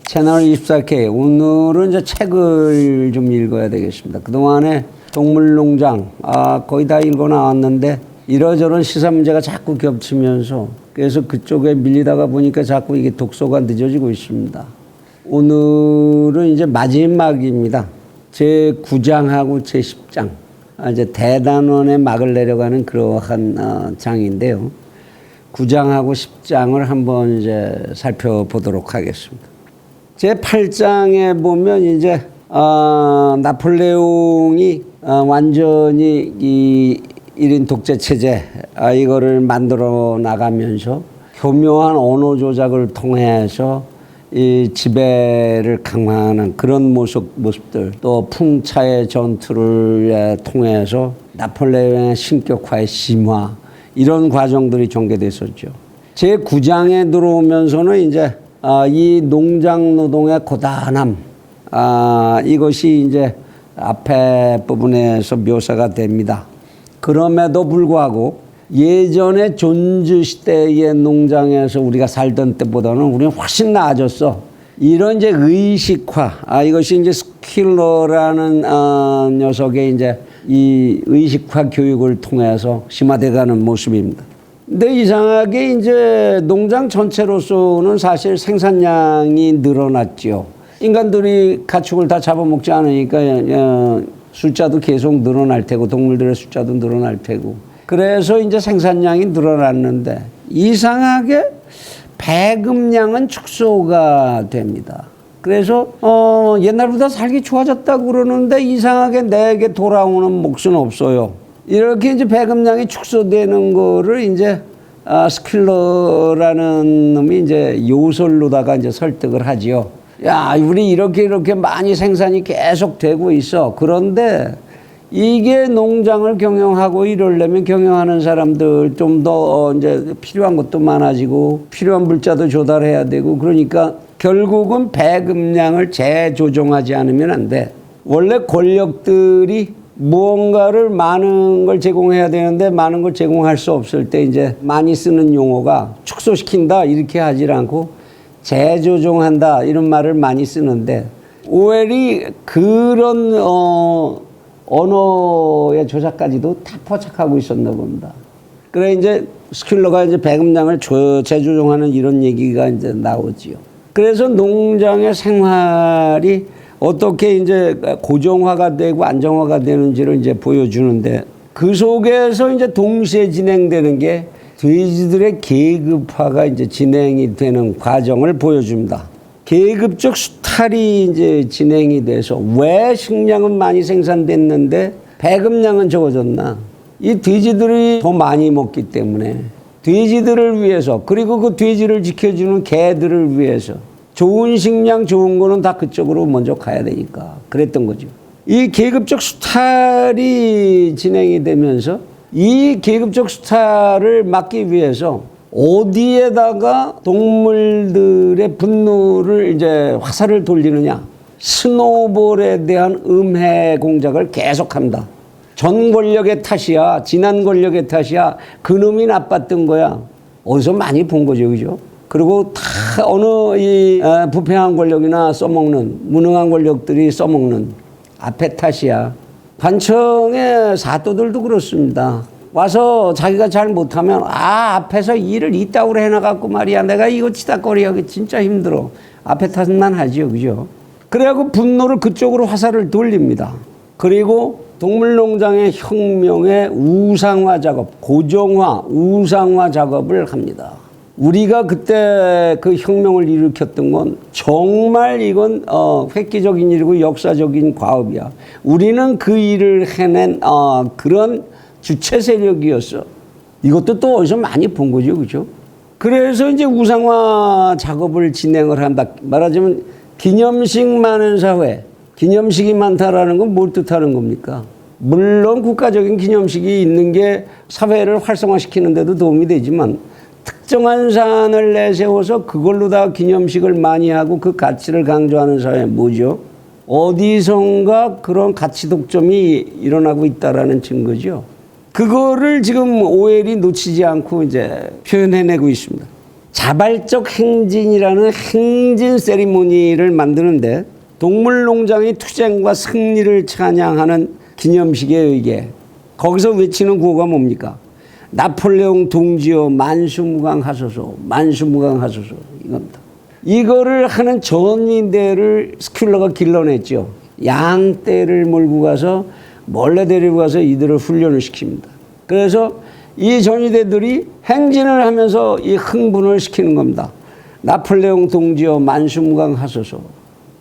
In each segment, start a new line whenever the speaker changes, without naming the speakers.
채널 24K. 오늘은 이제 책을 좀 읽어야 되겠습니다. 그동안에 동물농장, 거의 다 읽어 나왔는데, 이러저런 시사 문제가 자꾸 겹치면서, 그래서 그쪽에 밀리다가 보니까 자꾸 이게 독서가 늦어지고 있습니다. 오늘은 이제 마지막입니다. 제 9장하고 제 10장. 이제 대단원의 막을 내려가는 그러한 장인데요. 9장하고 10장을 한번 이제 살펴보도록 하겠습니다. 제 8장에 보면 이제 나폴레옹이 완전히 이 1인 독재 체제 이거를 만들어 나가면서 교묘한 언어 조작을 통해서 이 지배를 강화하는 그런 모습들, 또 풍차의 전투를 통해서 나폴레옹의 신격화의 심화, 이런 과정들이 전개됐었죠. 제 9장에 들어오면서는 이제 이 농장 노동의 고단함, 이것이 이제 앞에 부분에서 묘사가 됩니다. 그럼에도 불구하고 예전에 존즈 시대의 농장에서 우리가 살던 때보다는 우리는 훨씬 나아졌어. 이런 이제 의식화, 이것이 이제 스킬러라는 녀석의 이제 이 의식화 교육을 통해서 심화돼가는 모습입니다. 근데 이상하게 이제 농장 전체로서는 사실 생산량이 늘어났죠. 인간들이 가축을 다 잡아먹지 않으니까 숫자도 계속 늘어날 테고, 동물들의 숫자도 늘어날 테고. 그래서 이제 생산량이 늘어났는데, 이상하게 배급량은 축소가 됩니다. 그래서 옛날보다 살기 좋아졌다고 그러는데 이상하게 내게 돌아오는 몫은 없어요. 이렇게 이제 배급량이 축소되는 거를 이제 스킬러라는 놈이 이제 요설로다가 이제 설득을 하지요. 야, 우리 이렇게 많이 생산이 계속 되고 있어. 그런데 이게 농장을 경영하고 이러려면 경영하는 사람들 좀 더 이제 필요한 것도 많아지고 필요한 물자도 조달해야 되고, 그러니까 결국은 배급량을 재조정하지 않으면 안 돼. 원래 권력들이 무언가를 많은 걸 제공해야 되는데 많은 걸 제공할 수 없을 때 이제 많이 쓰는 용어가 축소시킨다 이렇게 하질 않고 재조정한다 이런 말을 많이 쓰는데, 오웰이 그런 언어의 조작까지도 다 포착하고 있었나 봅니다. 그래 이제 스킬러가 이제 배급량을 재조정하는 이런 얘기가 이제 나오지요. 그래서 농장의 생활이 어떻게 이제 고정화가 되고 안정화가 되는지를 이제 보여주는데, 그 속에서 이제 동시에 진행되는 게 돼지들의 계급화가 이제 진행이 되는 과정을 보여줍니다. 계급적 수탈이 이제 진행이 돼서 왜 식량은 많이 생산됐는데 배급량은 적어졌나? 이 돼지들이 더 많이 먹기 때문에 돼지들을 위해서, 그리고 그 돼지를 지켜주는 개들을 위해서 좋은 식량, 좋은 거는 다 그쪽으로 먼저 가야 되니까 그랬던 거죠. 이 계급적 수탈이 진행이 되면서 이 계급적 수탈을 막기 위해서 어디에다가 동물들의 분노를 이제 화살을 돌리느냐, 스노볼에 대한 음해 공작을 계속합니다. 전 권력의 탓이야, 지난 권력의 탓이야, 그놈이 나빴던 거야. 어디서 많이 본 거죠, 그죠? 그리고 다 어느 이 부패한 권력이나 써먹는, 무능한 권력들이 써먹는 앞에 탓이야. 관청의 사또들도 그렇습니다. 와서 자기가 잘 못하면 앞에서 일을 이따구로 해나갖고 말이야, 내가 이거 치다거리하기 진짜 힘들어. 앞에 탓만 하지요, 그죠? 그래갖고 분노를 그쪽으로 화살을 돌립니다. 그리고 동물농장의 혁명의 우상화 작업, 고정화, 우상화 작업을 합니다. 우리가 그때 그 혁명을 일으켰던 건 정말 이건 획기적인 일이고 역사적인 과업이야. 우리는 그 일을 해낸 그런 주체 세력이었어. 이것도 또 어디서 많이 본 거죠, 그죠? 그래서 이제 우상화 작업을 진행을 한다. 말하자면 기념식 많은 사회, 기념식이 많다라는 건 뭘 뜻하는 겁니까? 물론 국가적인 기념식이 있는 게 사회를 활성화시키는 데도 도움이 되지만, 특정한 사안을 내세워서 그걸로다 기념식을 많이 하고 그 가치를 강조하는 사회 뭐죠? 어디선가 그런 가치 독점이 일어나고 있다라는 증거죠. 그거를 지금 오웰이 놓치지 않고 이제 표현해내고 있습니다. 자발적 행진이라는 행진 세리모니를 만드는데 동물농장의 투쟁과 승리를 찬양하는 기념식에 의해 거기서 외치는 구호가 뭡니까? 나폴레옹 동지여 만수무강하소서, 만수무강하소서, 이겁니다. 이거를 하는 전위대를 스큘러가 길러냈죠. 양떼를 몰고 가서 몰래 데리고 가서 이들을 훈련을 시킵니다. 그래서 이 전위대들이 행진을 하면서 이 흥분을 시키는 겁니다. 나폴레옹 동지여 만수무강하소서.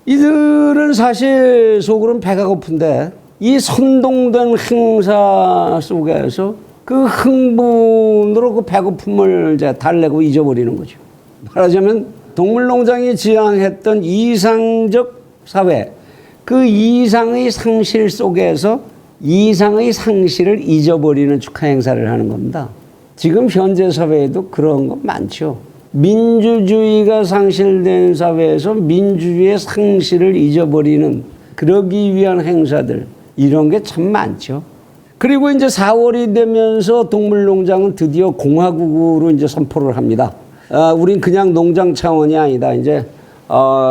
이들은 사실 속으로는 배가 고픈데 이 선동된 행사 속에서 그 흥분으로 그 배고픔을 이제 달래고 잊어버리는 거죠. 말하자면 동물농장이 지향했던 이상적 사회, 그 이상의 상실 속에서 이상의 상실을 잊어버리는 축하 행사를 하는 겁니다. 지금 현재 사회에도 그런 거 많죠. 민주주의가 상실된 사회에서 민주주의의 상실을 잊어버리는 그러기 위한 행사들, 이런 게 참 많죠. 그리고 이제 4월이 되면서 동물농장은 드디어 공화국으로 이제 선포를 합니다. 우린 그냥 농장 차원이 아니다. 이제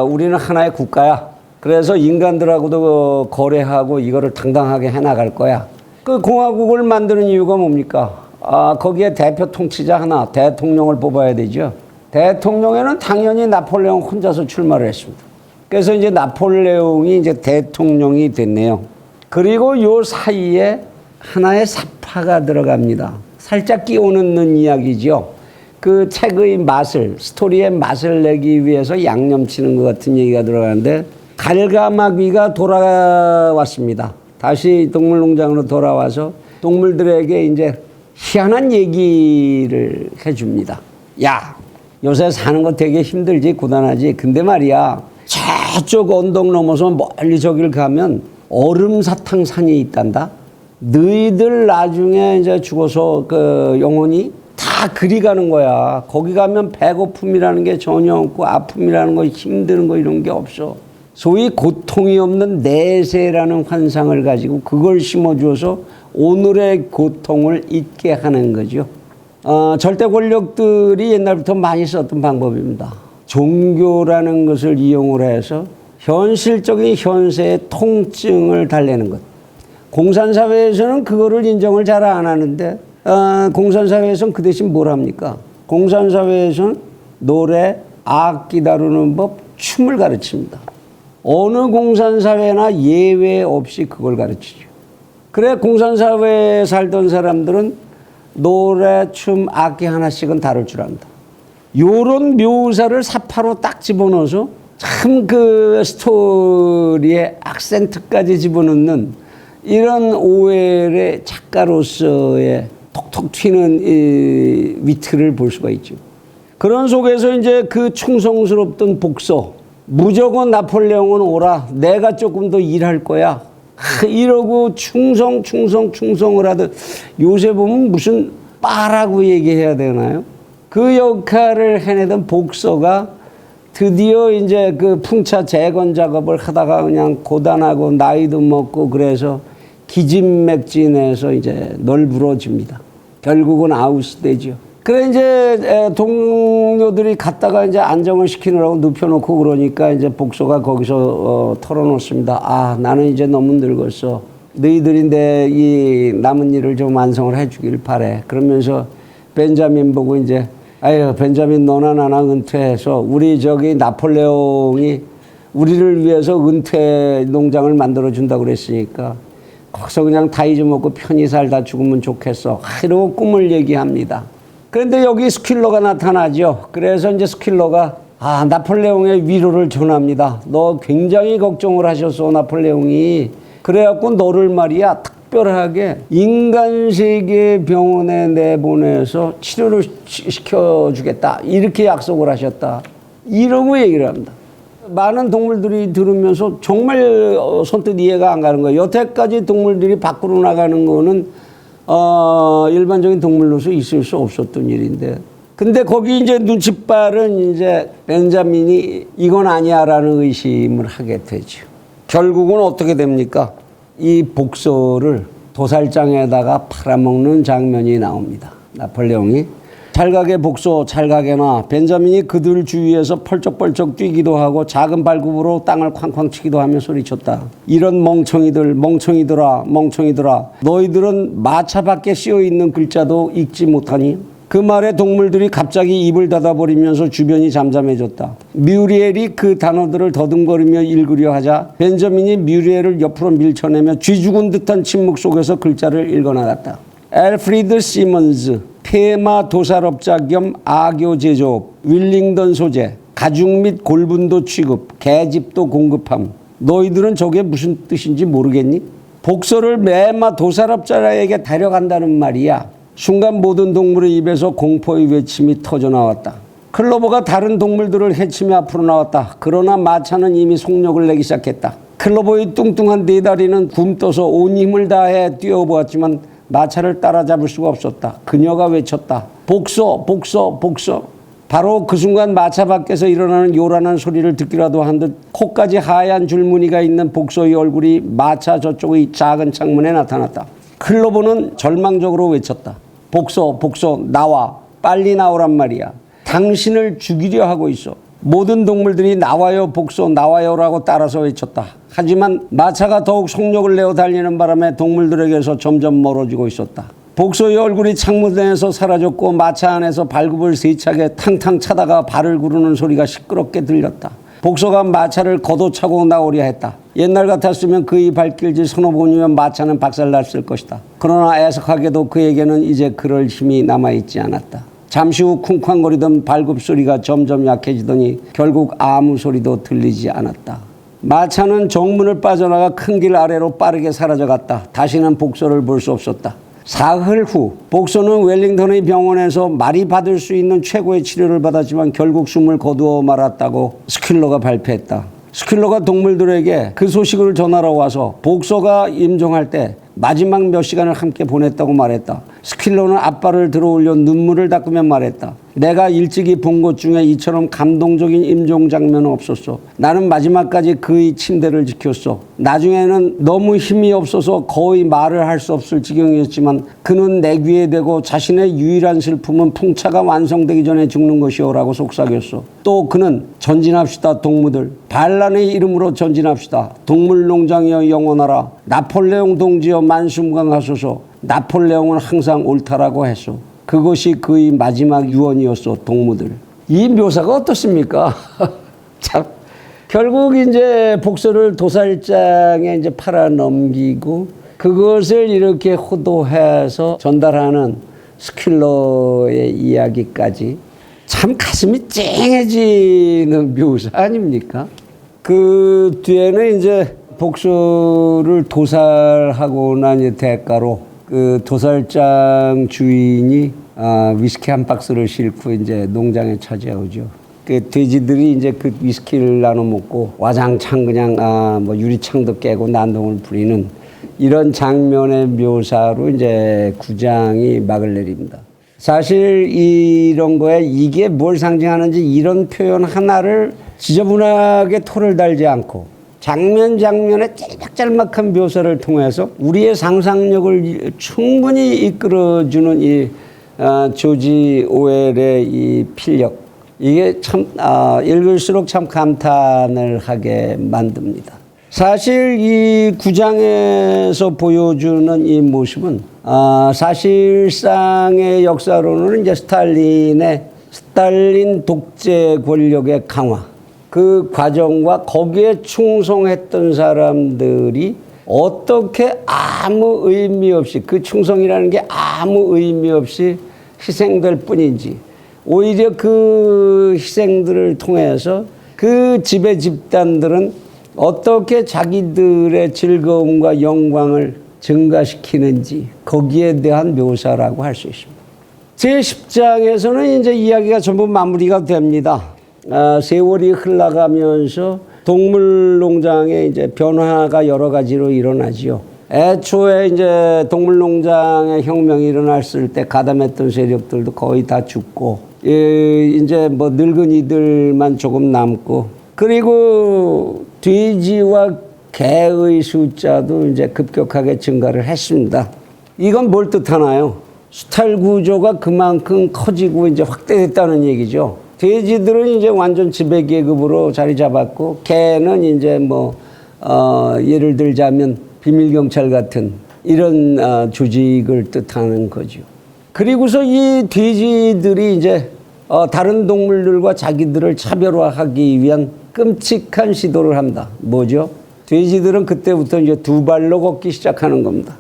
우리는 하나의 국가야. 그래서 인간들하고도 거래하고 이거를 당당하게 해나갈 거야. 그 공화국을 만드는 이유가 뭡니까? 거기에 대표 통치자 하나, 대통령을 뽑아야 되죠. 대통령에는 당연히 나폴레옹 혼자서 출마를 했습니다. 그래서 이제 나폴레옹이 이제 대통령이 됐네요. 그리고 요 사이에 하나의 사파가 들어갑니다. 살짝 끼워 넣는 이야기죠. 그 책의 맛을, 스토리의 맛을 내기 위해서 양념치는 것 같은 얘기가 들어가는데 갈가마귀가 돌아왔습니다. 다시 동물농장으로 돌아와서 동물들에게 이제 희한한 얘기를 해줍니다. 야, 요새 사는 거 되게 힘들지, 고단하지. 근데 말이야, 저쪽 언덕 넘어서 멀리 저길 가면 얼음사탕산이 있단다. 너희들 나중에 이제 죽어서 그 영혼이 다 그리 가는 거야. 거기 가면 배고픔이라는 게 전혀 없고 아픔이라는 거, 힘드는 거 이런 게 없어. 소위 고통이 없는 내세라는 환상을 가지고 그걸 심어주어서 오늘의 고통을 잊게 하는 거죠. 절대 권력들이 옛날부터 많이 썼던 방법입니다. 종교라는 것을 이용을 해서 현실적인 현세의 통증을 달래는 것. 공산사회에서는 그거를 인정을 잘 안 하는데 공산사회에서는 그 대신 뭘 합니까? 공산사회에서는 노래, 악기 다루는 법, 춤을 가르칩니다. 어느 공산사회나 예외 없이 그걸 가르치죠. 그래 공산사회에 살던 사람들은 노래, 춤, 악기 하나씩은 다룰 줄 안다. 요런 묘사를 사파로 딱 집어넣어서 참 그 스토리에 악센트까지 집어넣는 이런 오웰의 작가로서의 톡톡 튀는 이 위트를 볼 수가 있죠. 그런 속에서 이제 그 충성스럽던 복서, 무조건 나폴레옹은 오라. 내가 조금 더 일할 거야. 이러고 충성을 하듯 요새 보면 무슨 빠라고 얘기해야 되나요? 그 역할을 해내던 복서가 드디어 이제 그 풍차 재건 작업을 하다가 그냥 고단하고 나이도 먹고 그래서 기진맥진해서 이제 널브러집니다. 결국은 아웃되죠. 그래 이제 동료들이 갔다가 이제 안정을 시키느라고 눕혀놓고 그러니까 이제 복서가 거기서 털어놓습니다. 아, 나는 이제 너무 늙었어. 너희들이 내 이 남은 일을 좀 완성을 해주길 바래. 그러면서 벤자민 보고 이제 아유, 벤자민 너나 나나 은퇴해서 우리 저기 나폴레옹이 우리를 위해서 은퇴 농장을 만들어준다고 그랬으니까 거기서 그냥 다 잊어먹고 편히 살다 죽으면 좋겠어. 이러고 꿈을 얘기합니다. 그런데 여기 스큘러가 나타나죠. 그래서 이제 스큘러가 나폴레옹의 위로를 전합니다. 너 굉장히 걱정을 하셨어, 나폴레옹이. 그래갖고 너를 말이야 특별하게 인간세계 병원에 내보내서 치료를 시켜주겠다. 이렇게 약속을 하셨다. 이러고 얘기를 합니다. 많은 동물들이 들으면서 정말 선뜻 이해가 안 가는 거예요. 여태까지 동물들이 밖으로 나가는 거는 일반적인 동물로서 있을 수 없었던 일인데. 근데 거기 이제 눈치 빠른 이제 벤자민이 이건 아니야라는 의심을 하게 되죠. 결국은 어떻게 됩니까? 이 복서를 도살장에다가 팔아먹는 장면이 나옵니다. 나폴레옹이. 잘 가게 복소 잘 가게나 벤자민이 그들 주위에서 펄쩍펄쩍 뛰기도 하고 작은 발굽으로 땅을 쾅쾅 치기도 하며 소리쳤다. 이런 멍청이들 멍청이들아 멍청이들아 너희들은 마차밖에 씌어있는 글자도 읽지 못하니? 그 말에 동물들이 갑자기 입을 닫아버리면서 주변이 잠잠해졌다. 뮤리엘이 그 단어들을 더듬거리며 읽으려 하자 벤자민이 뮤리엘을 옆으로 밀쳐내며 쥐죽은 듯한 침묵 속에서 글자를 읽어나갔다. 엘프리드 시먼즈, 폐마 도살업자 겸 악교 제조업, 윌링던 소재, 가죽 및 골분도 취급, 계집도 공급함. 너희들은 저게 무슨 뜻인지 모르겠니? 복서를 매마 도살업자에게 데려간다는 말이야. 순간 모든 동물의 입에서 공포의 외침이 터져나왔다. 클로버가 다른 동물들을 해치며 앞으로 나왔다. 그러나 마차는 이미 속력을 내기 시작했다. 클로버의 뚱뚱한 네 다리는 굼떠서 온 힘을 다해 뛰어보았지만 마차를 따라잡을 수가 없었다. 그녀가 외쳤다. 복서 복서 복서. 바로 그 순간 마차 밖에서 일어나는 요란한 소리를 듣기라도 한 듯 코까지 하얀 줄무늬가 있는 복서의 얼굴이 마차 저쪽의 작은 창문에 나타났다. 클로버는 절망적으로 외쳤다. 복서 복서 나와 빨리 나오란 말이야. 당신을 죽이려 하고 있어. 모든 동물들이 나와요 복서 나와요라고 따라서 외쳤다. 하지만 마차가 더욱 속력을 내어 달리는 바람에 동물들에게서 점점 멀어지고 있었다. 복서의 얼굴이 창문에서 사라졌고 마차 안에서 발굽을 세차게 탕탕 차다가 발을 구르는 소리가 시끄럽게 들렸다. 복서가 마차를 걷어차고 나오려 했다. 옛날 같았으면 그의 발길질 서너 번이면 마차는 박살났을 것이다. 그러나 애석하게도 그에게는 이제 그럴 힘이 남아있지 않았다. 잠시 후 쿵쾅거리던 발굽 소리가 점점 약해지더니 결국 아무 소리도 들리지 않았다. 마차는 정문을 빠져나가 큰 길 아래로 빠르게 사라져갔다. 다시는 복서를 볼 수 없었다. 사흘 후 복서는 웰링턴의 병원에서 말이 받을 수 있는 최고의 치료를 받았지만 결국 숨을 거두어 말았다고 스킬러가 발표했다. 스킬러가 동물들에게 그 소식을 전하러 와서 복서가 임종할 때 마지막 몇 시간을 함께 보냈다고 말했다. 스킬러는 앞발을 들어올려 눈물을 닦으며 말했다. 내가 일찍이 본 것 중에 이처럼 감동적인 임종 장면은 없었어. 나는 마지막까지 그의 침대를 지켰어. 나중에는 너무 힘이 없어서 거의 말을 할 수 없을 지경이었지만 그는 내 귀에 대고 자신의 유일한 슬픔은 풍차가 완성되기 전에 죽는 것이오라고 속삭였어. 또 그는 전진합시다 동무들. 반란의 이름으로 전진합시다. 동물농장이여 영원하라. 나폴레옹 동지여 만수무강하소서. 나폴레옹은 항상 옳다라고 했어. 그것이 그의 마지막 유언이었어. 동무들. 이 묘사가 어떻습니까? 참 결국 이제 복서를 도살장에 이제 팔아 넘기고 그것을 이렇게 호도해서 전달하는 스킬러의 이야기까지 참 가슴이 찡해지는 묘사 아닙니까? 그 뒤에는 이제 복서를 도살하고 난 대가로 그 도살장 주인이 위스키 한 박스를 싣고 이제 농장에 찾아오죠. 그 돼지들이 이제 그 위스키를 나눠 먹고 와장창 그냥 뭐 유리창도 깨고 난동을 부리는 이런 장면의 묘사로 이제 구장이 막을 내립니다. 사실 이런 거에 이게 뭘 상징하는지 이런 표현 하나를 지저분하게 토를 달지 않고 장면에 짤막짤막한 묘사를 통해서 우리의 상상력을 충분히 이끌어주는 이 조지 오웰의 이 필력, 이게 참 읽을수록 참 감탄을 하게 만듭니다. 사실 이 구장에서 보여주는 이 모습은 사실상의 역사로는 이제 스탈린 독재 권력의 강화, 그 과정과 거기에 충성했던 사람들이 어떻게 아무 의미 없이 그 충성이라는 게 아무 의미 없이 희생될 뿐인지 오히려 그 희생들을 통해서 그 지배 집단들은 어떻게 자기들의 즐거움과 영광을 증가시키는지 거기에 대한 묘사라고 할 수 있습니다. 제10장에서는 이제 이야기가 전부 마무리가 됩니다. 세월이 흘러가면서 동물농장에 이제 변화가 여러 가지로 일어나지요. 애초에 이제 동물농장의 혁명이 일어났을 때 가담했던 세력들도 거의 다 죽고, 이제 뭐 늙은이들만 조금 남고, 그리고 돼지와 개의 숫자도 이제 급격하게 증가를 했습니다. 이건 뭘 뜻하나요? 수탈 구조가 그만큼 커지고 이제 확대됐다는 얘기죠. 돼지들은 이제 완전 지배계급으로 자리 잡았고, 개는 이제 예를 들자면 비밀경찰 같은 이런 조직을 뜻하는 거죠. 그리고서 이 돼지들이 이제 다른 동물들과 자기들을 차별화하기 위한 끔찍한 시도를 합니다. 뭐죠? 돼지들은 그때부터 이제 두 발로 걷기 시작하는 겁니다.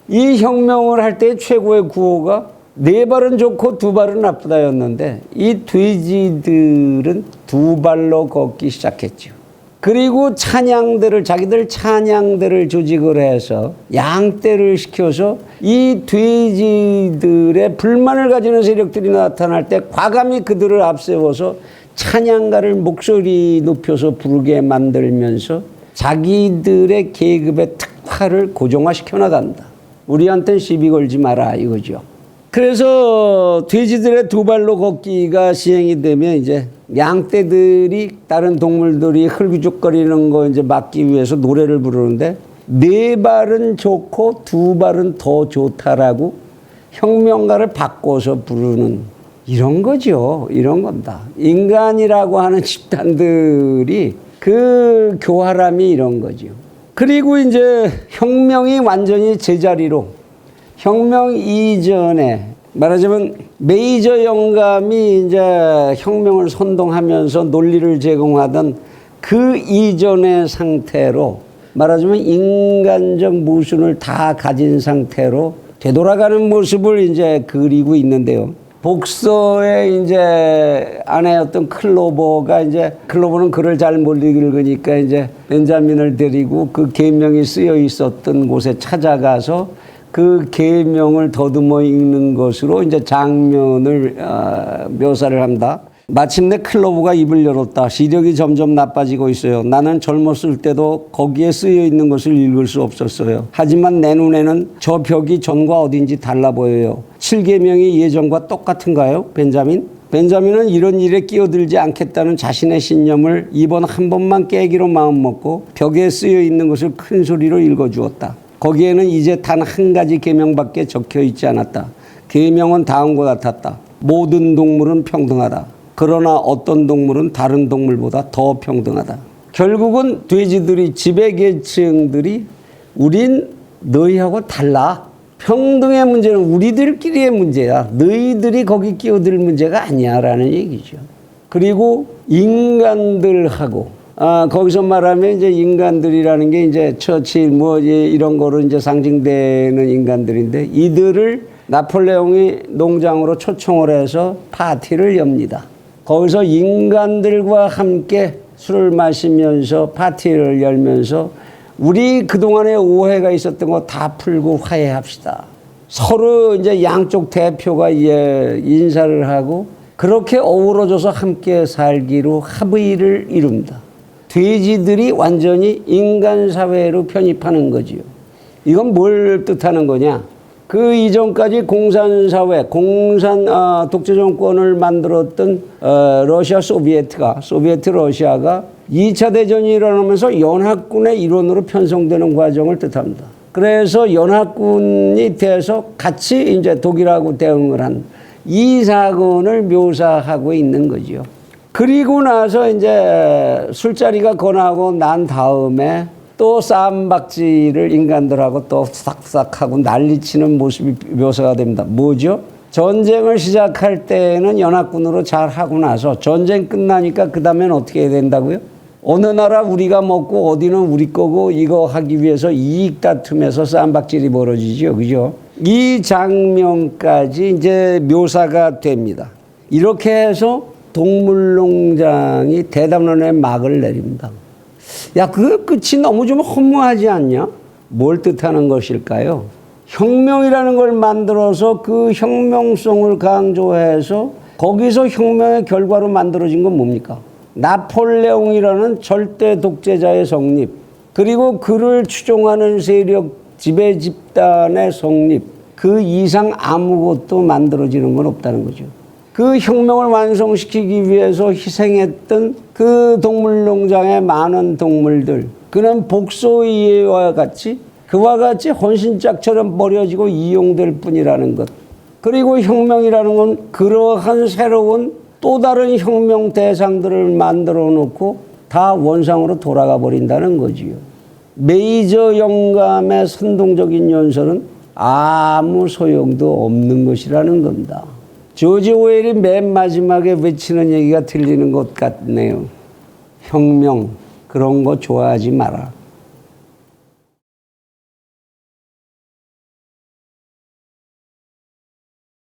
이 혁명을 할 때 최고의 구호가 네 발은 좋고 두 발은 나쁘다였는데, 이 돼지들은 두 발로 걷기 시작했죠. 그리고 자기들 찬양대를 조직을 해서 양떼를 시켜서 이 돼지들의 불만을 가지는 세력들이 나타날 때 과감히 그들을 앞세워서 찬양가를 목소리 높여서 부르게 만들면서 자기들의 계급의 특화를 고정화시켜 나간다. 우리한테는 시비 걸지 마라 이거죠. 그래서 돼지들의 두 발로 걷기가 시행이 되면 이제 양떼들이 다른 동물들이 흘기죽거리는 거 이제 막기 위해서 노래를 부르는데, 네 발은 좋고 두 발은 더 좋다라고 혁명가를 바꿔서 부르는 이런 거죠. 이런 겁니다. 인간이라고 하는 집단들이 그 교활함이 이런 거죠. 그리고 이제 혁명이 완전히 제자리로, 혁명 이전에 말하자면 메이저 영감이 이제 혁명을 선동하면서 논리를 제공하던 그 이전의 상태로 말하자면 인간적 모순을 다 가진 상태로 되돌아가는 모습을 이제 그리고 있는데요. 복서의 이제 아내였던 클로버는 글을 잘 못 읽으니까 이제 벤자민을 데리고 그 계명이 쓰여 있었던 곳에 찾아가서 그 계명을 더듬어 읽는 것으로 이제 장면을 묘사를 합니다. 마침내 클로버가 입을 열었다. 시력이 점점 나빠지고 있어요. 나는 젊었을 때도 거기에 쓰여 있는 것을 읽을 수 없었어요. 하지만 내 눈에는 저 벽이 전과 어딘지 달라 보여요. 7계명이 예전과 똑같은가요, 벤자민? 벤자민은 이런 일에 끼어들지 않겠다는 자신의 신념을 이번 한 번만 깨기로 마음먹고 벽에 쓰여 있는 것을 큰 소리로 읽어주었다. 거기에는 이제 단 한 가지 계명밖에 적혀 있지 않았다. 계명은 다음과 같았다. 모든 동물은 평등하다. 그러나 어떤 동물은 다른 동물보다 더 평등하다. 결국은 돼지들이, 지배계층들이 우린 너희하고 달라. 평등의 문제는 우리들끼리의 문제야. 너희들이 거기 끼어들 문제가 아니야 라는 얘기죠. 그리고 인간들하고 거기서 말하면 이제 인간들이라는 게 이제 처칠 이런 거로 이제 상징되는 인간들인데, 이들을 나폴레옹이 농장으로 초청을 해서 파티를 엽니다. 거기서 인간들과 함께 술을 마시면서 파티를 열면서 우리 그동안에 오해가 있었던 거 다 풀고 화해합시다. 서로 이제 양쪽 대표가 인사를 하고 그렇게 어우러져서 함께 살기로 합의를 이룹니다. 돼지들이 완전히 인간 사회로 편입하는 거지요. 이건 뭘 뜻하는 거냐? 그 이전까지 공산사회, 독재 정권을 만들었던 소비에트 러시아가 2차 대전이 일어나면서 연합군의 일원으로 편성되는 과정을 뜻합니다. 그래서 연합군이 돼서 같이 이제 독일하고 대응을 한 이 사건을 묘사하고 있는 거죠. 그리고 나서 이제 술자리가 권하고 난 다음에 또 쌈박질을 인간들하고 또 싹싹하고 난리치는 모습이 묘사가 됩니다. 뭐죠? 전쟁을 시작할 때는 연합군으로 잘 하고 나서 전쟁 끝나니까 그 다음엔 어떻게 해야 된다고요? 어느 나라 우리가 먹고 어디는 우리 거고 이거 하기 위해서 이익 다툼에서 쌈박질이 벌어지죠. 그죠? 이 장면까지 이제 묘사가 됩니다. 이렇게 해서 동물농장이 대담론의 막을 내립니다. 야, 그 끝이 너무 좀 허무하지 않냐? 뭘 뜻하는 것일까요? 혁명이라는 걸 만들어서 그 혁명성을 강조해서 거기서 혁명의 결과로 만들어진 건 뭡니까? 나폴레옹이라는 절대 독재자의 성립, 그리고 그를 추종하는 세력, 지배 집단의 성립, 그 이상 아무것도 만들어지는 건 없다는 거죠. 그 혁명을 완성시키기 위해서 희생했던 그 동물농장의 많은 동물들, 그는 복소이와 같이 그와 같이 헌신짝처럼 버려지고 이용될 뿐이라는 것. 그리고 혁명이라는 건 그러한 새로운 또 다른 혁명 대상들을 만들어 놓고 다 원상으로 돌아가 버린다는 거지요. 메이저 영감의 선동적인 연설은 아무 소용도 없는 것이라는 겁니다. 조지 오웰이 맨 마지막에 외치는 얘기가 들리는 것 같네요. 혁명, 그런 거 좋아하지 마라.